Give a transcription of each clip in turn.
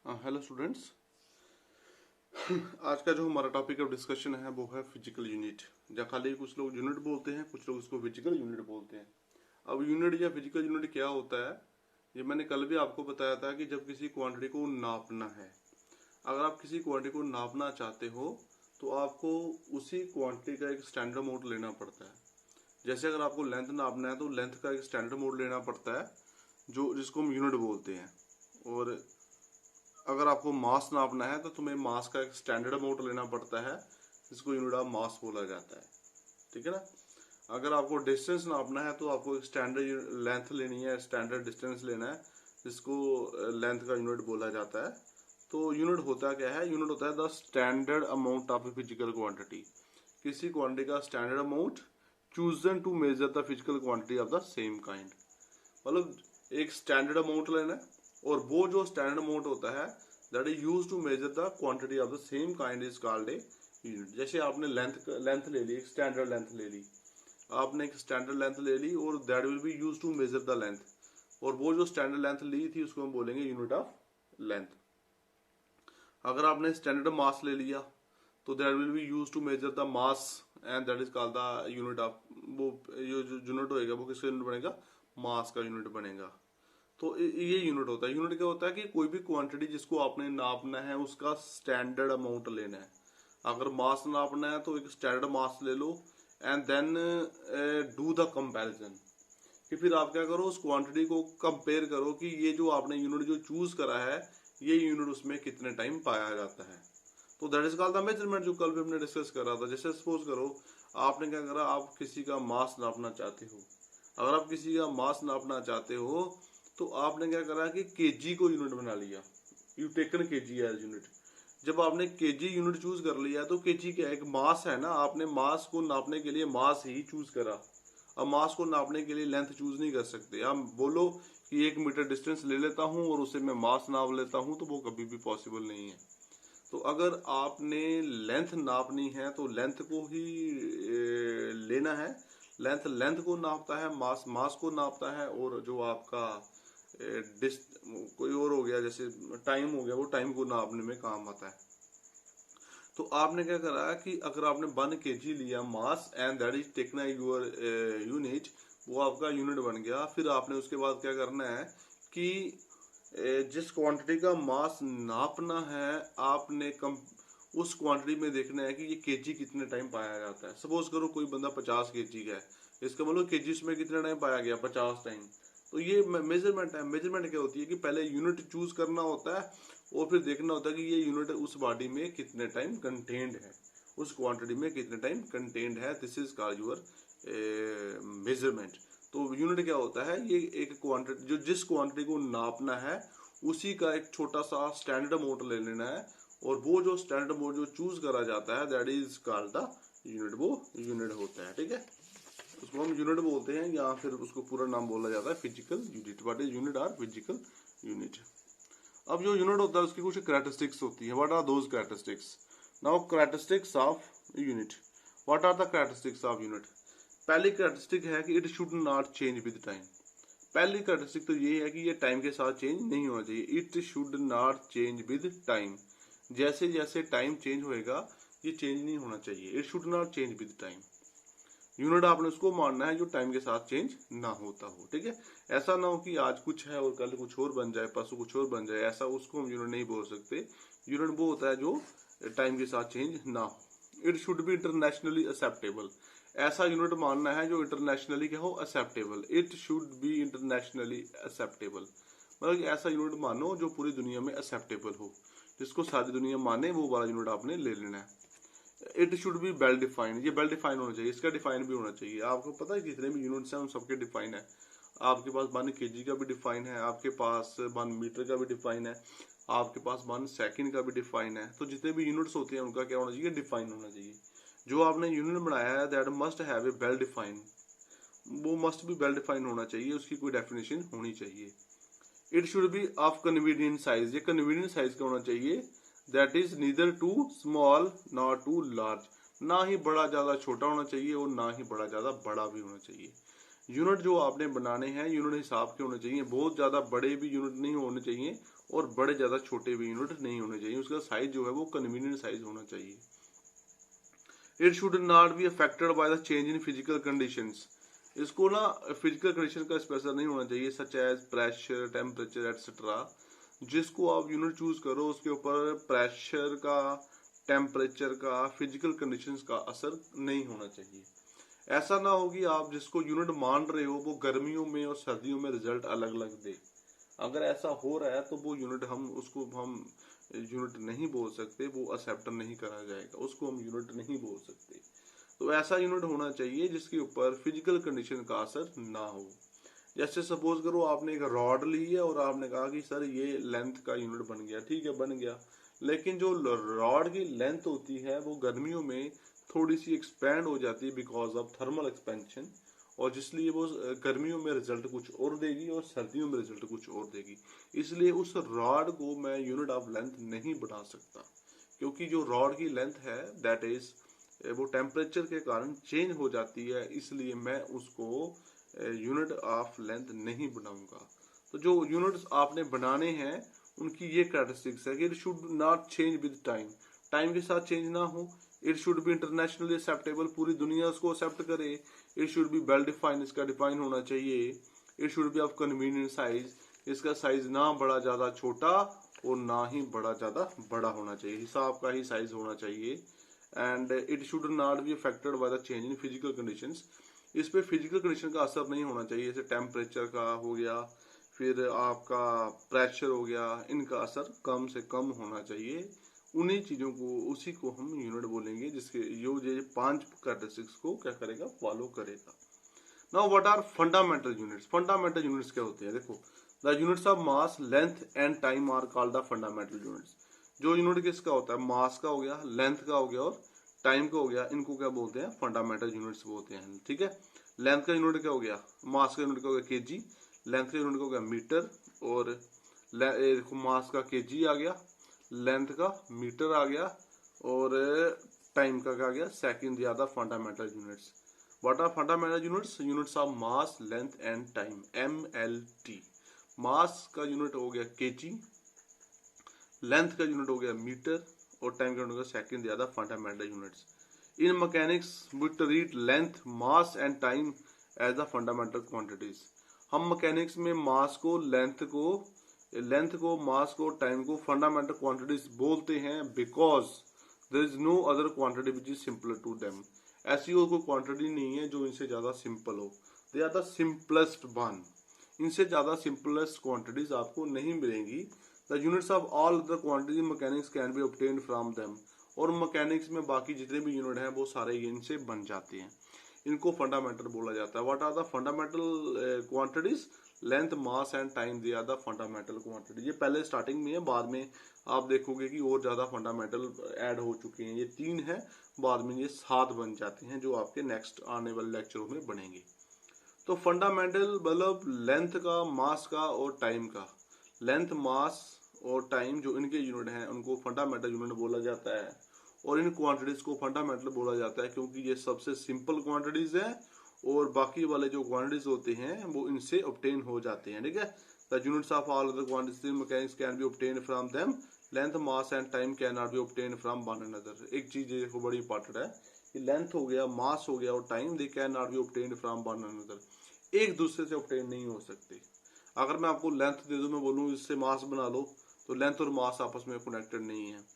Hello students. आज का जो हमारा टॉपिक ऑफ डिस्कशन है वो है फिजिकल यूनिट। या खाली कुछ लोग यूनिट बोलते हैं, कुछ लोग इसको फिजिकल यूनिट बोलते हैं। अब यूनिट या फिजिकल यूनिट क्या होता है, ये मैंने कल भी आपको बताया था कि जब किसी क्वांटिटी को नापना है, अगर आप किसी क्वांटिटी को नापना चाहते हो तो आपको उसी क्वांटिटी का एक स्टैंडर्ड मोड लेना पड़ता है। जैसे अगर आपको लेंथ नापना है तो लेंथ का एक स्टैंडर्ड मोड लेना पड़ता है जो जिसको हम यूनिट बोलते हैं। और अगर आपको मास नापना है तो तुम्हें मास का एक स्टैंडर्ड अमाउंट लेना पड़ता है जिसको यूनिट ऑफ मास बोला जाता है। ठीक है ना। अगर आपको डिस्टेंस नापना है तो आपको एक स्टैंडर्ड लेंथ लेनी है, स्टैंडर्ड डिस्टेंस लेना है जिसको लेंथ का यूनिट बोला जाता है। तो यूनिट होता क्या है? यूनिट होता है the standard amount of a physical quantity. किसी क्वांटिटी का standard amount chosen to measure the physical quantity of the same kind. मतलब एक स्टैंडर्ड अमाउंट लेना है और वो जो स्टैंडर्ड अमाउंट होता है that is used to measure the quantity of the same kind is called a unit. जैसे आपने लेंथ ले ली, एक स्टैंडर्ड लेंथ ले ली, आपने एक स्टैंडर्ड लेंथ ले ली और that will be used to measure the length. और वो जो स्टैंडर्ड लेंथ ली थी उसको हम बोलेंगे यूनिट ऑफ लेंथ। अगर आपने स्टैंडर्ड मास ले लिया तो that will be used to measure the mass and that is called the unit of, वो जो यूनिट होएगा वो किसका यूनिट बनेगा? मास का यूनिट बनेगा। तो ये यूनिट होता है। यूनिट क्या होता है कि कोई भी क्वांटिटी जिसको आपने नापना है उसका स्टैंडर्ड अमाउंट लेना है। अगर मास नापना है तो एक स्टैंडर्ड मास ले लो and then do the comparison. कि फिर आप क्या करो, उस क्वांटिटी को कंपेयर करो कि ये जो आपने यूनिट जो चूज करा है ये यूनिट उसमें कितने टाइम पाया जाता है। तो that is called the measurement, जो कल भी हमने डिस्कस करा था। जैसे सपोज करो आपने क्या करा, आप किसी का मास नापना चाहते हो। अगर आप किसी का मास नापना चाहते हो तो आपने क्या करा कि केजी को यूनिट बना लिया। You taken KG as unit. जब आपने केजी यूनिट चूज कर लिया तो केजी क्या है? एक मास है ना। आपने मास को नापने के लिए मास ही चूज करा। अब मास को नापने के लिए लेंथ चूज नहीं कर सकते। आप बोलो कि 1 मीटर डिस्टेंस ले लेता हूं और उसे मैं मास नाप लेता हूं, तो वो कभी भी पॉसिबल नहीं है। तो अगर आपने लेंथ नापनी है तो लेंथ को ही लेना है। लेंथ लेंथ को नापता है, मास मास को नापता है, और जो आपका कोई और हो गया जैसे टाइम हो गया, वो टाइम को नापने में काम आता है। तो आपने क्या करा कि अगर आपने 1 kg लिया मास and that is taken your unit, वो आपका यूनिट बन गया। फिर आपने उसके बाद क्या करना है कि जिस क्वांटिटी का मास नापना है आपने कम उस क्वांटिटी में देखना है कि ये केजी कितने टाइम पाया जाता है। सपोज करो कोई बंदा 50 kg का है, इसका मतलब केजी में कितना टाइम पाया गया? 50 टाइम। तो ये मेजरमेंट है। मेजरमेंट क्या होती है कि पहले यूनिट चूज करना होता है और फिर देखना होता है कि ये यूनिट उस बॉडी में कितने टाइम कंटेन्ड है, उस क्वांटिटी में कितने टाइम कंटेन्ड है। This is called your measurement. तो यूनिट क्या होता है? ये एक क्वांटिटी, जो जिस क्वांटिटी को नापना है उसी का एक छोटा सा स्टैंडर्ड अमाउंट ले लेना है, और वो जो स्टैंडर्ड अमाउंट जो चूज करा जाता है that is called the unit. वो यूनिट होता है। ठीक है, उसको हम यूनिट बोलते हैं या फिर उसको पूरा नाम बोला जाता है physical unit. What is unit? Are physical unit. अब जो यूनिट होता है उसकी कुछ कैरेक्टरिस्टिक्स होती है। What are those characteristics? Now characteristics of unit. What are the characteristics of unit? पहली कैरेक्टरिस्टिक है कि it should not change with time. पहली कैरेक्टरिस्टिक तो ये है कि ये टाइम के साथ चेंज नहीं होना चाहिए। It should not change with time. जैसे जैसे टाइम चेंज होएगा ये चेंज नहीं होना चाहिए। It should not change with time. Unit आपने उसको मानना है जो टाइम के साथ चेंज ना होता हो। ठीक है, ऐसा ना हो कि आज कुछ है और कल कुछ और बन जाए, परसों कुछ और बन जाए, ऐसा उसको हम यूनिट नहीं बोल सकते। यूनिट वो होता है जो टाइम के साथ चेंज ना हो। It should B internationally acceptable. ऐसा यूनिट मानना है जो इंटरनेशनली क्या हो? Acceptable. It should B internationally acceptable. मतलब ऐसा यूनिट मानो जो पूरी दुनिया में एक्सेप्टेबल हो, जिसको सारी दुनिया माने, वो वाला यूनिट आपने ले लेना है। It should be well defined. ये वेल डिफाइन होना चाहिए, इसका डिफाइन भी होना चाहिए। आपको पता है जितने भी यूनिट्स हैं उन सबके डिफाइन है। आपके पास 1 kg का भी डिफाइन है, आपके पास 1 मीटर का भी डिफाइन है, आपके पास 1 सेकंड का भी डिफाइन है। तो जितने भी यूनिट्स होते हैं उनका क्या होना चाहिए? डिफाइन होना चाहिए। जो आपने यूनिट बनाया है that must have a well define. वो मस्ट भी वेल डिफाइन होना चाहिए, उसकी कोई डेफिनेशन होनी चाहिए। It should be of convenient size. ये कन्वीनियंट साइज का होना चाहिए। That is neither too small not too large. ना ही बड़ा ज्यादा छोटा होना चाहिए और ना ही बड़ा ज्यादा बड़ा भी होना चाहिए। यूनिट जो आपने बनाने हैं यूनिट हिसाब के होने चाहिए। बहुत ज्यादा बड़े भी यूनिट नहीं होने चाहिए और बड़े ज़्यादा छोटे भी यूनिट नहीं होने चाहिए। उसका साइज जो है वो कन्वीनियंट साइज होना चाहिए। It should not be affected by the change in physical conditions. इसको ना फिजिकल कंडीशन का स्पेशल नहीं होना चाहिए, such as pressure, temperature etcetera. जिसको आप यूनिट चूज करो उसके ऊपर प्रेशर का, टेम्परेचर का, फिजिकल कंडीशंस का असर नहीं होना चाहिए। ऐसा ना हो कि आप जिसको यूनिट मान रहे हो वो गर्मियों में और सर्दियों में रिजल्ट अलग अलग दे। अगर ऐसा हो रहा है तो वो यूनिट हम यूनिट नहीं बोल सकते, वो एक्सेप्ट नहीं करा जाएगा, उसको हम यूनिट नहीं बोल सकते। तो ऐसा यूनिट होना चाहिए जिसके ऊपर फिजिकल कंडीशन का असर ना हो। जैसे सपोज करो आपने एक रॉड ली है और आपने कहा कि सर ये लेंथ का यूनिट बन गया, ठीक है बन गया, लेकिन जो रॉड की लेंथ होती है वो गर्मियों में थोड़ी सी एक्सपेंड हो जाती है बिकॉज ऑफ थर्मल एक्सपेंशन, और जिसलिए वो गर्मियों में रिजल्ट कुछ और देगी और सर्दियों में रिजल्ट कुछ और देगी। इसलिए उस रॉड को मैं यूनिट ऑफ लेंथ नहीं बना सकता, क्योंकि जो रॉड की लेंथ है दैट इज वो टेम्परेचर के कारण चेंज हो जाती है, इसलिए मैं उसको यूनिट ऑफ लेंथ नहीं बनाऊंगा। तो जो यूनिट्स आपने बनाने हैं उनकी ये कैरेक्टरिस्टिक्स है कि it should not change with time, time के साथ चेंज ना हो। It should B internationally acceptable, पूरी दुनिया उसको एक्सेप्ट करे। It should be well defined, इसका डिफाइन होना चाहिए। It should be of convenient size, इसका साइज ना बड़ा ज्यादा छोटा और ना ही बड़ा ज्यादा बड़ा होना चाहिए, हिसाब का ही साइज होना चाहिए। And it should not be affected by the change in physical conditions, इस पे फिजिकल कंडीशन का असर नहीं होना चाहिए, जैसे टेम्परेचर का हो गया, फिर आपका प्रेशर हो गया, इनका असर कम से कम होना चाहिए। उन्हीं चीजों को, उसी को हम यूनिट बोलेंगे जिसके ये 5 कैरेक्टरिस्टिक्स को क्या करेगा, फॉलो करेगा। Now what are fundamental units? Fundamental units क्या होते हैं? देखो, the units of mass, length and time are called the fundamental units. जो यूनिट किसका होता है, मास का हो गया, लेंथ का हो गया और टाइम का हो गया, इनको क्या बोलते हैं, फंडामेंटल यूनिट्स बोलते हैं। ठीक है, लेंथ का यूनिट क्या हो गया, मास का यूनिट क्या हो गया केजी, लेंथ का यूनिट क्या हो गया मीटर, और देखो मास का केजी आ गया, लेंथ का मीटर आ गया, और टाइम का क्या आ गया, second. They are the fundamental units. What are fundamental units? Units of mass, length and time, MLT। Mass का यूनिट हो गया केजी, लेंथ का यूनिट हो गया मीटर, और टाइम का यूनिट हो गया second. They are the fundamental units. In mechanics we treat length, mass and time as the fundamental quantities. हम मैकेनिक्स में मास को, लेंथ को, मास को, टाइम को फंडामेंटल क्वांटिटीज बोलते हैं because there is no other quantity which is simpler to them. ऐसी और कोई क्वांटिटी नहीं है जो इनसे ज्यादा सिंपल हो। They are the simplest one. इनसे ज्यादा सिंपलेस्ट क्वांटिटीज आपको नहीं मिलेंगी। The units of all other quantities mechanics can be obtained from them. और मैकेनिक्स में बाकी जितने भी यूनिट हैं वो सारे इनसे बन जाते हैं। इनको फंडामेंटल बोला जाता है। What are the fundamental quantities? Length, mass and time, they are the fundamental quantity. ये पहले स्टार्टिंग में है, बाद में आप देखोगे कि और ज्यादा फंडामेंटल ऐड हो चुके हैं। ये 3 है, बाद में ये 7 बन जाते हैं जो आपके नेक्स्ट आने वाले लेक्चरों में बनेंगे। तो फंडामेंटल मतलब लेंथ का, मास का और टाइम का। लेंथ, मास और टाइम जो इनके यूनिट हैं उनको फंडामेंटल यूनिट बोला जाता है, और इन क्वांटिटीज को फंडामेंटल बोला जाता है क्योंकि ये सबसे सिंपल क्वांटिटीज हैं और बाकी वाले जो क्वांटिटीज होते हैं वो इनसे ऑब्टेन हो जाते हैं। ठीक है, the units of all other quantities in mechanics can B obtain from them. Length, mass and time can not be obtain from one another. एक चीज देखो बड़ी इंपॉर्टेंट है कि लेंथ हो गया, मास हो गया और time, they can not be obtain from one another. एक दूसरे से ऑब्टेन नहीं हो सकते। अगर मैं आपको लेंथ दे दूं, मैं बोलूं इससे मास बना लो, तो लेंथ और मास आपस में कनेक्टेड नहीं है।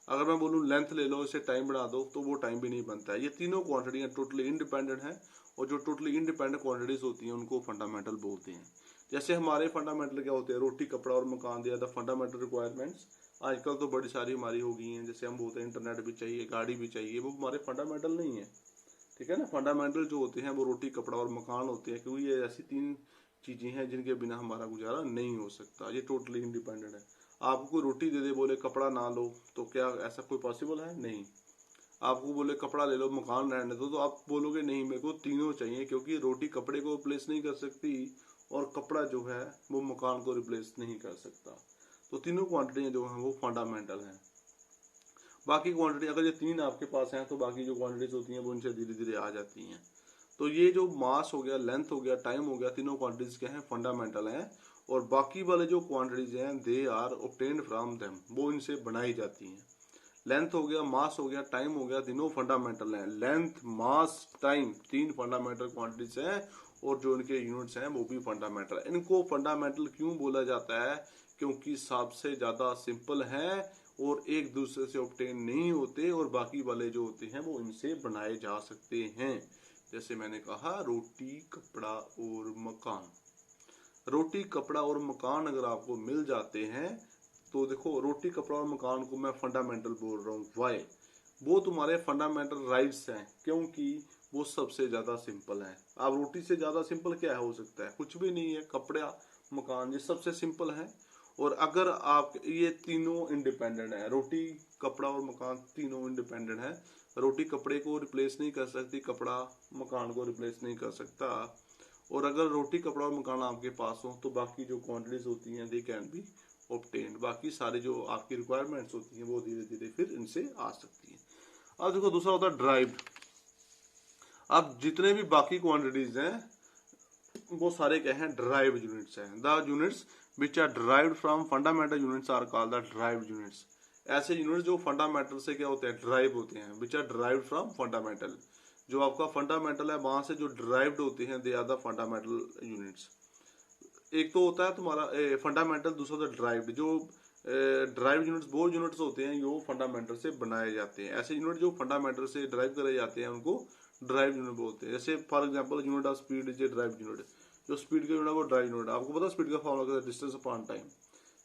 अगर मैं बोलूं लेंथ ले लो, इसे टाइम बना दो, तो वो टाइम भी नहीं बनता है। ये तीनों क्वांटिटियां टोटली इंडिपेंडेंट हैं, और जो टोटली इंडिपेंडेंट क्वांटिटीज होती हैं उनको फंडामेंटल बोलते हैं। जैसे हमारे फंडामेंटल क्या होते हैं, रोटी, कपड़ा और मकान, दिया द फंडामेंटल रिक्वायरमेंट्स। आजकल तो बड़ी सारी हमारी हो गई हैं, जैसे हम बोलते हैं इंटरनेट भी चाहिए, गाड़ी भी चाहिए, वो हमारे फंडामेंटल नहीं है। ठीक है ना, फंडामेंटल जो होते हैं वो रोटी, कपड़ा और मकान होते हैं, क्योंकि ये ऐसी 3 चीजें हैं जिनके बिना हमारा गुजारा नहीं हो सकता। ये टोटली इंडिपेंडेंट है। आपको कोई रोटी दे दे, बोले कपड़ा ना लो, तो क्या ऐसा कोई पॉसिबल है? नहीं। आपको बोले कपड़ा ले लो, मकान रहने दो, तो आप बोलोगे नहीं मेरे को तीनों चाहिए, क्योंकि रोटी कपड़े को रिप्लेस नहीं कर सकती और कपड़ा जो है वो मकान को रिप्लेस नहीं कर सकता। तो तीनों क्वांटिटियां जो हैं वो फंडामेंटल हैं। बाकी क्वांटिटी अगर ये 3 आपके पास हैं तो बाकी जो क्वांटिटीज होती हैं वो इनसे धीरे धीरे आ जाती हैं। तो ये जो मास हो गया, लेंथ हो गया, टाइम हो गया, तीनों क्वांटिटीज क्या हैं, फंडामेंटल हैं। और बाकी वाले जो क्वांटिटीज हैं they are obtained from them, वो इनसे बनाई जाती हैं। लेंथ हो गया, मास हो गया, टाइम हो गया, तीनों फंडामेंटल हैं। लेंथ, मास, टाइम, तीन फंडामेंटल क्वांटिटीज हैं और जो इनके यूनिट्स हैं वो भी फंडामेंटल। इनको फंडामेंटल क्यों बोला जाता है? क्योंकि सबसे ज्यादा सिंपल है और एक दूसरे से ऑब्टेन नहीं होते और बाकी वाले जो होते हैं वो इनसे बनाए जा सकते हैं। जैसे मैंने कहा रोटी, कपड़ा और मकान। रोटी, कपड़ा और मकान अगर आपको मिल जाते हैं तो देखो, रोटी, कपड़ा और मकान को मैं फंडामेंटल बोल रहा हूँ। वाई? वो तुम्हारे फंडामेंटल राइट्स हैं क्योंकि वो सबसे ज्यादा सिंपल है। अब रोटी से ज्यादा सिंपल क्या हो सकता है? कुछ भी नहीं है। कपड़ा, मकान, ये सबसे सिंपल है। और अगर आप, ये तीनों इंडिपेंडेंट है, रोटी, कपड़ा और मकान तीनों इंडिपेंडेंट है। रोटी कपड़े को रिप्लेस नहीं कर सकती, कपड़ा मकान को रिप्लेस नहीं कर सकता। और अगर रोटी, कपड़ा और मकान आपके पास हो तो बाकी जो क्वांटिटीज होती हैं दे कैन बी ऑब्टेन्ड। बाकी सारे जो आपकी रिक्वायरमेंट्स होती हैं वो धीरे धीरे फिर इनसे आ सकती हैं। अब देखो, दूसरा होता है ड्राइव्ड। अब जितने भी बाकी क्वांटिटीज हैं वो सारे क्या हैं? ड्राइव्ड यूनिट्स हैं। The units which are derived from fundamental units are called the derived units. ऐसे यूनिट्स जो फंडामेंटल से क्या होते हैं? ड्राइव होते हैं। Which are derived from fundamental, जो आपका फंडामेंटल है वहां से जो ड्राइव्ड होते हैं they are the fundamental units. एक तो होता है तुम्हारा फंडामेंटल, दूसरा होता है ड्राइव्ड। जो ड्राइव यूनिट्स वो यूनिट्स होते हैं जो फंडामेंटल से बनाए जाते हैं। ऐसे यूनिट जो फंडामेंटल से ड्राइव करे जाते हैं उनको ड्राइव यूनिट बोलते हैं। जैसे for example unit of speed is a drive unit. जो स्पीड का यूनिट है वो ड्राइव यूनिट है। आपको पता है स्पीड का फॉर्मूला क्या है? Distance upon time.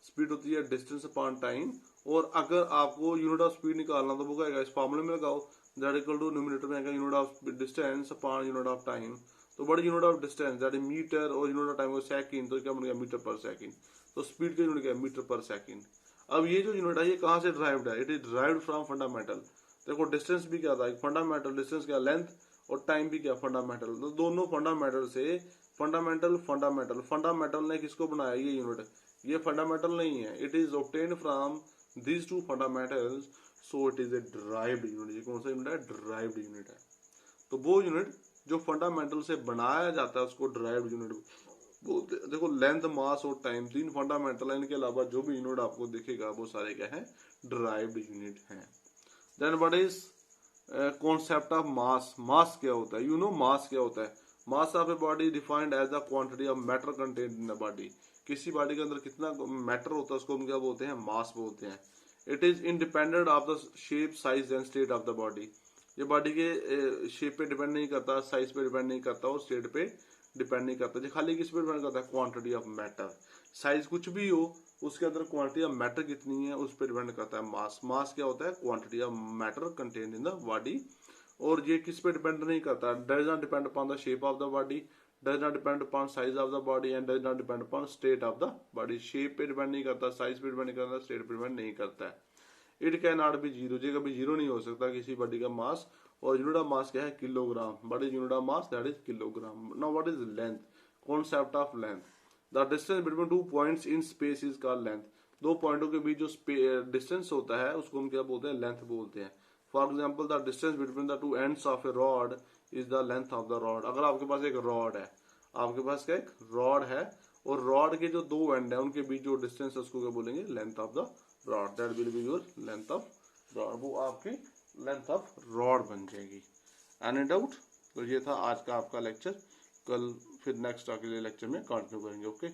स्पीड होती है डिस्टेंस अपॉन टाइम। और अगर आपको यूनिट ऑफ स्पीड निकालना तो वो क्या आएगा? इस फॉर्मूले में लगाओ, दैट इक्वल टू न्यूमरेटर में आएगा unit of distance upon unit of time. तो बड़ी unit of distance that is metre और यूनिट ऑफ टाइम को सेकंड, तो क्या बन गया? मीटर पर सेकंड। तो स्पीड का यूनिट क्या है? मीटर पर सेकंड। अब ये जो यूनिट है ये कहां से ड्राइव्ड है? It is derived from fundamental. देखो डिस्टेंस भी क्या था? फंडामेंटल डिस्टेंस क्या? लेंथ। और टाइम भी क्या? फंडामेंटल। तो दोनों फंडामेंटल से फंडामेंटल फंडामेंटल फंडामेंटल ने किसको बनाया? ये यूनिट। ये फंडामेंटल नहीं है। It is obtained from these two fundamentals, so it is a derived unit. ये कौन सा यूनिट है? ड्राइव्ड यूनिट है। तो वो यूनिट जो फंडामेंटल से बनाया जाता है उसको ड्राइव्ड यूनिट बोलते हैं। देखो लेंथ, मास और टाइम तीन फंडामेंटल है, इनके अलावा जो भी यूनिट आपको दिखेगा वो सारे क्या है? ड्राइव्ड यूनिट हैं। Then what is concept of mass? Mass क्या होता है? यू नो मास क्या होता है? Mass of a body defined as the quantity of matter content in the body. किसी बॉडी के अंदर कितना मैटर होता है उसको हम क्या बोलते हैं? मास बोलते हैं। It is independent of the shape, size and state of the body. ये बॉडी के शेप पे डिपेंड नहीं करता, साइज पे डिपेंड नहीं करता और स्टेट पे डिपेंड नहीं करता। खाली किस पे डिपेंड करता है? Quantity of matter. साइज कुछ भी हो उसके अंदर क्वांटिटी ऑफ मैटर कितनी है उस पर डिपेंड करता है मास। मास क्या होता है? Quantity of matter contained in the body. और ये किस पे डिपेंड नहीं करता? Does not depend upon the shape of the body, does not depend upon size of the body and does not depend upon state of the body. Shape पे depend नहीं करता, size पे डिपेंड नहीं करता, state पे depend नहीं करता है। It can not be zero. ये कभी जीरो नहीं हो सकता किसी बॉडी का मास। और यूनिट ऑफ मास क्या है? Kilogram. What is unit of mass? That is kilogram. Now what is length? Concept of length. The distance between two points in space is called length. दो पॉइंटों के बीच जो डिस्टेंस होता है उसको हम क्या बोलते हैं? लेंथ बोलते हैं। For example the distance between the two ends of A rod is the length of the rod. अगर आपके पास एक रॉड है, आपके पास क्या एक रॉड है और रॉड के जो दो एंड है उनके बीच जो डिस्टेंस है उसको क्या बोलेंगे? Length of the rod. That will be your length of rod. वो आपकी लेंथ ऑफ रॉड बन जाएगी। Any doubt? तो ये था आज का आपका लेक्चर। कल फिर नेक्स्ट अगले लेक्चर में कंटिन्यू करेंगे। ओके।